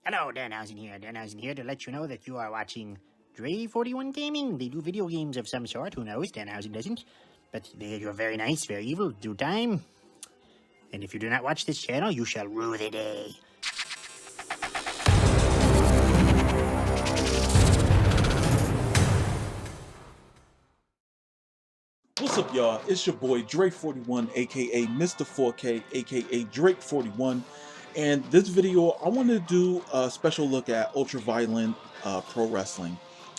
Hello, Danhausen here. Danhausen here to let you know that you are watching Dre41 Gaming. They do video games of some sort. Who knows? Danhausen doesn't. But they are very nice, very evil, do time. And if you do not watch this channel, you shall rue the day. What's up, y'all? It's your boy Drake41, aka Mr. 4K, aka Drake41. And this video, I want to do a special look at Ultraviolent Pro Wrestling,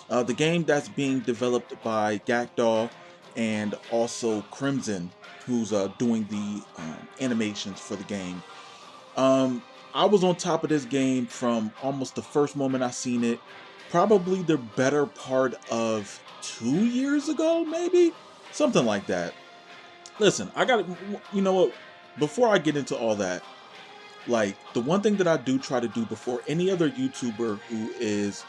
the game that's being developed by Gakdaw and also Crimson, who's doing the animations for the game. I was on top of this game from almost the first moment I seen it, probably the better part of 2 years ago, maybe? Something like that. Listen, I got you know what? Before I get into all that, like the one thing that I do try to do before any other YouTuber who is,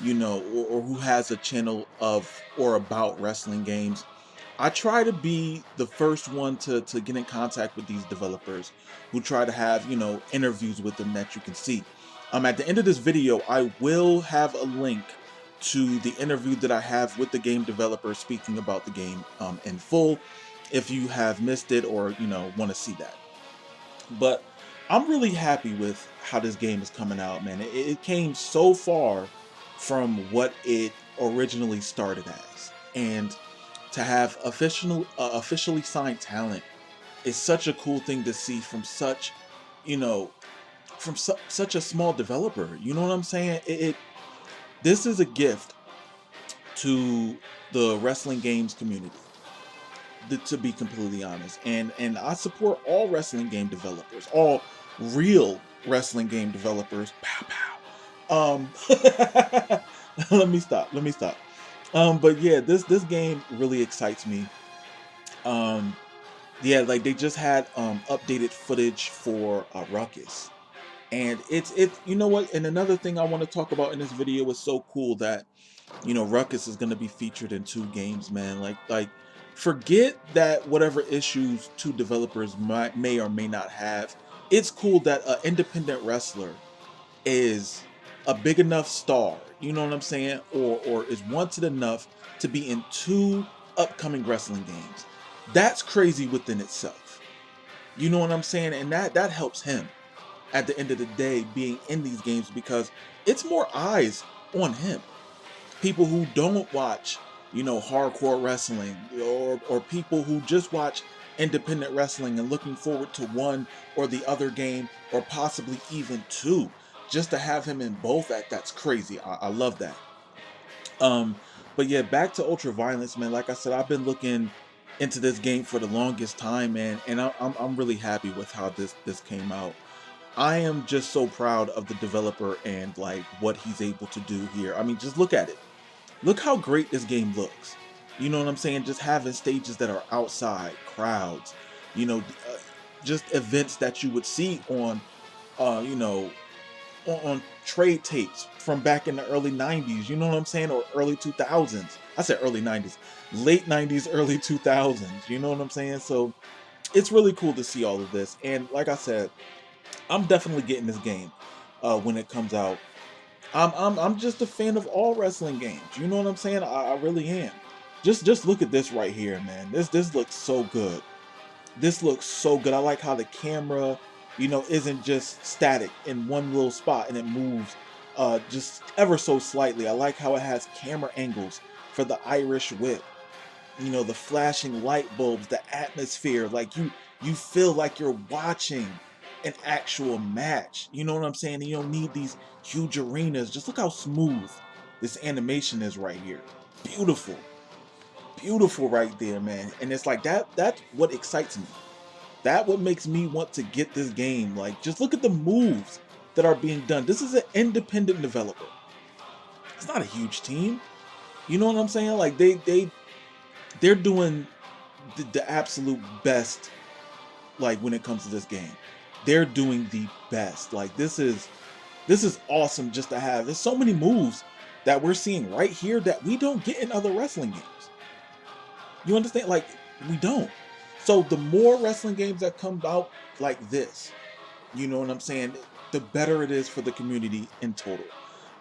or who has a channel of or about wrestling games, I try to be the first one to get in contact with these developers who try to have, interviews with them that you can see. At the end of this video, I will have a link to the interview that I have with the game developer speaking about the game in full if you have missed it or, want to see that. But I'm really happy with how this game is coming out, man. It came so far from what it originally started as. And to have officially signed talent is such a cool thing to see from such, such a small developer. You know what I'm saying? This is a gift to the wrestling games community, to be completely honest. And I support all wrestling game developers, all real wrestling game developers. Pow pow. Let me stop. But yeah, this game really excites me. Yeah, like they just had updated footage for Ruckus. And it's you know what? And another thing I want to talk about in this video is so cool that Ruckus is going to be featured in 2 games, man. Like forget that whatever issues 2 developers may or may not have. It's cool that an independent wrestler is a big enough star, you know what I'm saying, or is wanted enough to be in 2 upcoming wrestling games. That's crazy within itself. You know what I'm saying? And that helps him at the end of the day being in these games because it's more eyes on him. People who don't watch, hardcore wrestling or people who just watch independent wrestling and looking forward to one or the other game or possibly even 2 just to have him in both, that's crazy. I love that. But yeah, back to Ultraviolence, man. Like I said, I've been looking into this game for the longest time, man, and I'm really happy with how this came out. I am just so proud of the developer and like what he's able to do here. I mean, just look at it. Look how great this game looks. You know what I'm saying? Just having stages that are outside, crowds, just events that you would see on, on trade tapes from back in the early 90s, you know what I'm saying? Or early 2000s. I said early 90s, late 90s, early 2000s, you know what I'm saying? So it's really cool to see all of this. And like I said, I'm definitely getting this game when it comes out. I'm just a fan of all wrestling games. You know what I'm saying? I really am. Just look at this right here, man. This looks so good. This looks so good. I like how the camera, isn't just static in one little spot and it moves just ever so slightly. I like how it has camera angles for the Irish whip. The flashing light bulbs, the atmosphere. Like you feel like you're watching an actual match. You know what I'm saying? You don't need these huge arenas. Just look how smooth this animation is right here. Beautiful. Beautiful right there, man. And it's like that's what excites me. That what makes me want to get this game. Like, just look at the moves that are being done. This is an independent developer. It's not a huge team. You know what I'm saying? Like they're doing the absolute best. Like when it comes to this game, they're doing the best. Like this is awesome just to have. There's so many moves that we're seeing right here that we don't get in other wrestling games. You understand? Like we don't. So the more wrestling games that come out like this, you know what I'm saying? the better it is for the community in total.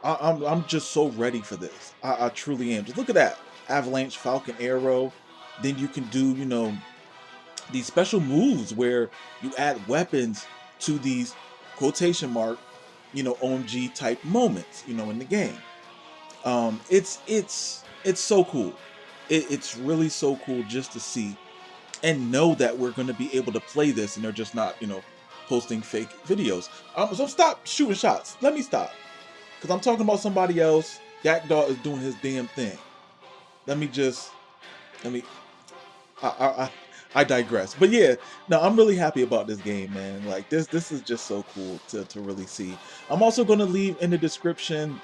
I'm just so ready for this. I truly am. Just look at that Avalanche, Falcon, Arrow. Then you can do, these special moves where you add weapons to these quotation mark, OMG type moments, in the game. It's so cool. It's really so cool just to see and know that we're going to be able to play this, and they're just not, posting fake videos. So stop shooting shots. Let me stop, because I'm talking about somebody else. Jackdaw is doing his damn thing. Let me. I digress. But yeah, no, I'm really happy about this game, man. Like this is just so cool to really see. I'm also going to leave in the description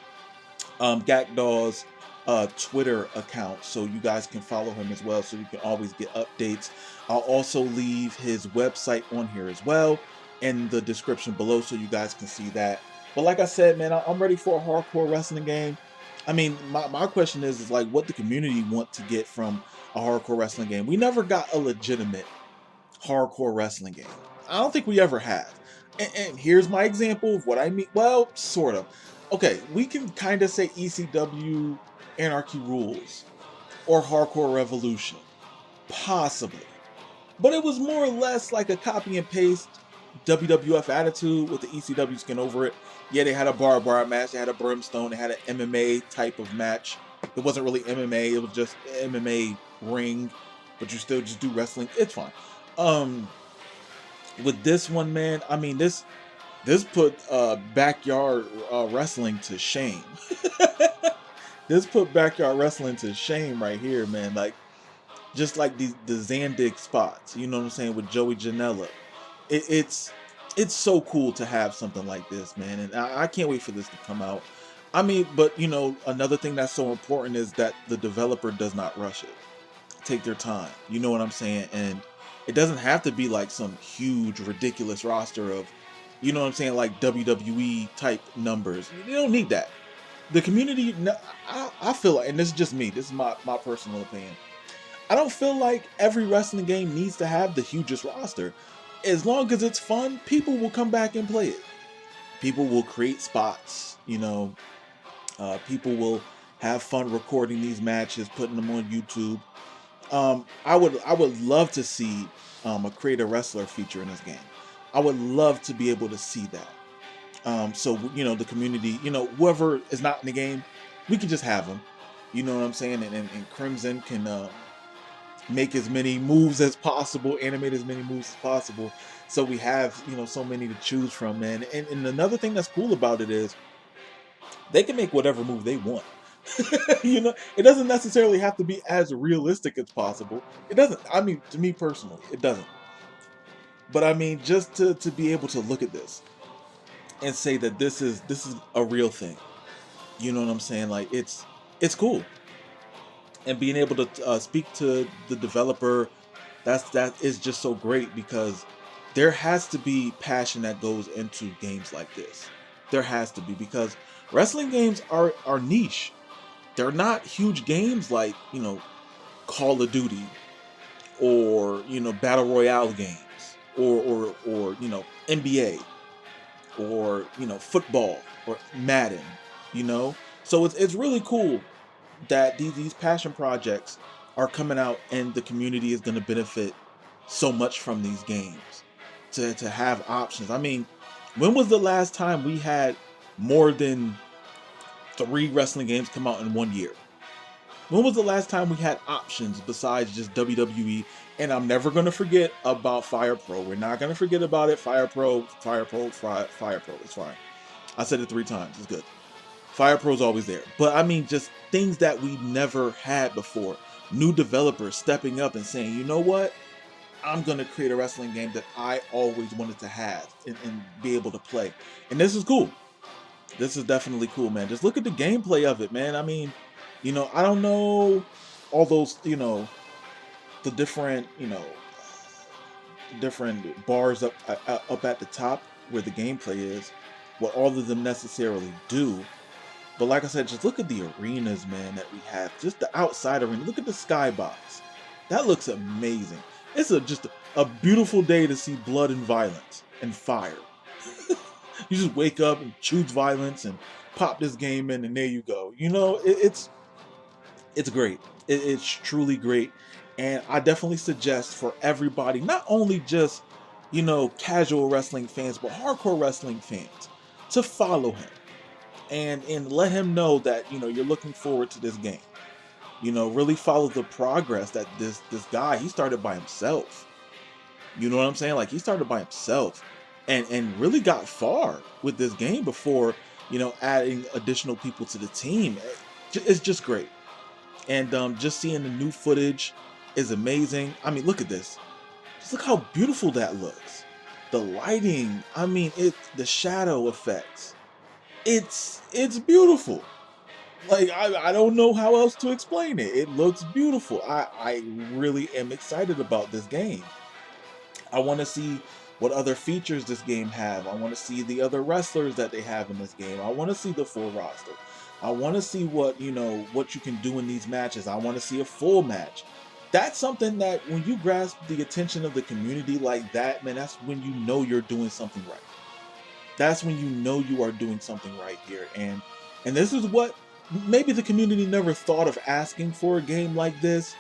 Gakdaw's Twitter account, so you guys can follow him as well, so you can always get updates. I'll also leave his website on here as well in the description below, so you guys can see that. But like I said, man, I'm ready for a hardcore wrestling game. I mean, my question is like, what the community want to get from a hardcore wrestling game. We never got a legitimate hardcore wrestling game. I don't think we ever have. And here's my example of what I mean. Well, sort of. Okay, we can kind of say ECW Anarchy Rules or Hardcore Revolution. Possibly. But it was more or less like a copy and paste WWF attitude with the ECW skin over it. Yeah, they had a barbed wire match, they had a brimstone, they had an MMA type of match. It wasn't really MMA, it was just MMA ring, but you still just do wrestling. It's fine. With this one, man, I mean this put backyard wrestling to shame. This put backyard wrestling to shame right here, man. Like, just like the Zandig spots, you know what I'm saying, with Joey Janela. It's so cool to have something like this, man, and I can't wait for this to come out. I mean, but another thing that's so important is that the developer does not rush it. Take their time, you know what I'm saying? And it doesn't have to be like some huge, ridiculous roster of, you know what I'm saying, like WWE type numbers. You don't need that. The community, I feel like, and this is just me, this is my personal opinion, I don't feel like every wrestling game needs to have the hugest roster. As long as it's fun, people will come back and play it. People will create spots, people will have fun recording these matches, putting them on YouTube. I would love to see a create a wrestler feature in this game. I would love to be able to see that. So the community, whoever is not in the game, we can just have them. You know what I'm saying? And Crimson can make as many moves as possible, animate as many moves as possible. So we have so many to choose from, man. And another thing that's cool about it is they can make whatever move they want. It doesn't necessarily have to be as realistic as possible. It doesn't. I mean, to me personally, it doesn't. But I mean, just to be able to look at this and say that this is a real thing. You know what I'm saying? Like it's cool. And being able to speak to the developer, that is just so great, because there has to be passion that goes into games like this. There has to be, because wrestling games are niche. They're not huge games like, Call of Duty or, Battle Royale games or NBA or, football or Madden, So it's really cool that these passion projects are coming out, and the community is going to benefit so much from these games to have options. I mean, when was the last time we had more than 3 wrestling games come out in 1 year? When was the last time we had options besides just WWE? And I'm never going to forget about Fire Pro. We're not going to forget about it. Fire Pro. It's fine. I said it 3 times. It's good. Fire Pro's always there. But I mean, just things that we never had before. New developers stepping up and saying, you know what? I'm going to create a wrestling game that I always wanted to have and be able to play. And this is cool. This is definitely cool, man. Just look at the gameplay of it, man. I mean, I don't know all those, the different, different bars up at the top where the gameplay is, what all of them necessarily do. But like I said, just look at the arenas, man, that we have. Just the outside arena. Look at the skybox. That looks amazing. It's just a beautiful day to see blood and violence and fire. You just wake up and choose violence and pop this game in, and there you go. You know, it's great. It's truly great, and I definitely suggest for everybody, not only just casual wrestling fans, but hardcore wrestling fans, to follow him and let him know that you're looking forward to this game. Really follow the progress that this guy, he started by himself. You know what I'm saying? Like, he started by himself and really got far with this game before adding additional people to the team. It's just great. And just seeing the new footage is amazing. I mean, look at this. Just look how beautiful that looks. The lighting, I mean, the shadow effects. It's beautiful. Like, I don't know how else to explain it. It looks beautiful. I really am excited about this game. I want to see what other features this game have. I want to see the other wrestlers that they have in this game. I want to see the full roster. I want to see what you can do in these matches. I want to see a full match. That's something that when you grasp the attention of the community like that, man, that's when you know you're doing something right. That's when you know you are doing something right here. And this is what maybe the community never thought of asking for a game like this,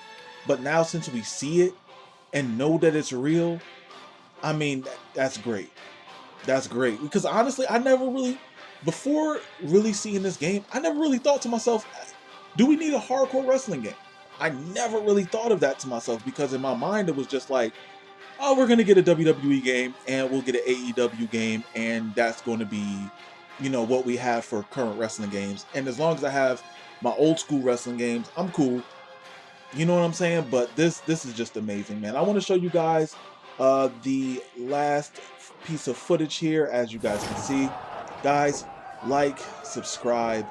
but now since we see it and know that it's real, I mean, that's great. That's great. Because honestly, I never really, before really seeing this game, I never really thought to myself, do we need a hardcore wrestling game? I never really thought of that to myself, because in my mind it was just like, oh, we're going to get a WWE game and we'll get an AEW game, and that's going to be, what we have for current wrestling games. And as long as I have my old school wrestling games, I'm cool. You know what I'm saying? But this is just amazing, man. I want to show you guys the last piece of footage here. As you guys can see, guys, like, subscribe,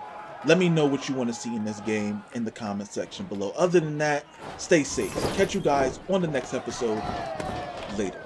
let me know what you want to see in this game in the comment section below. Other than that, stay safe. Catch you guys on the next episode. Later.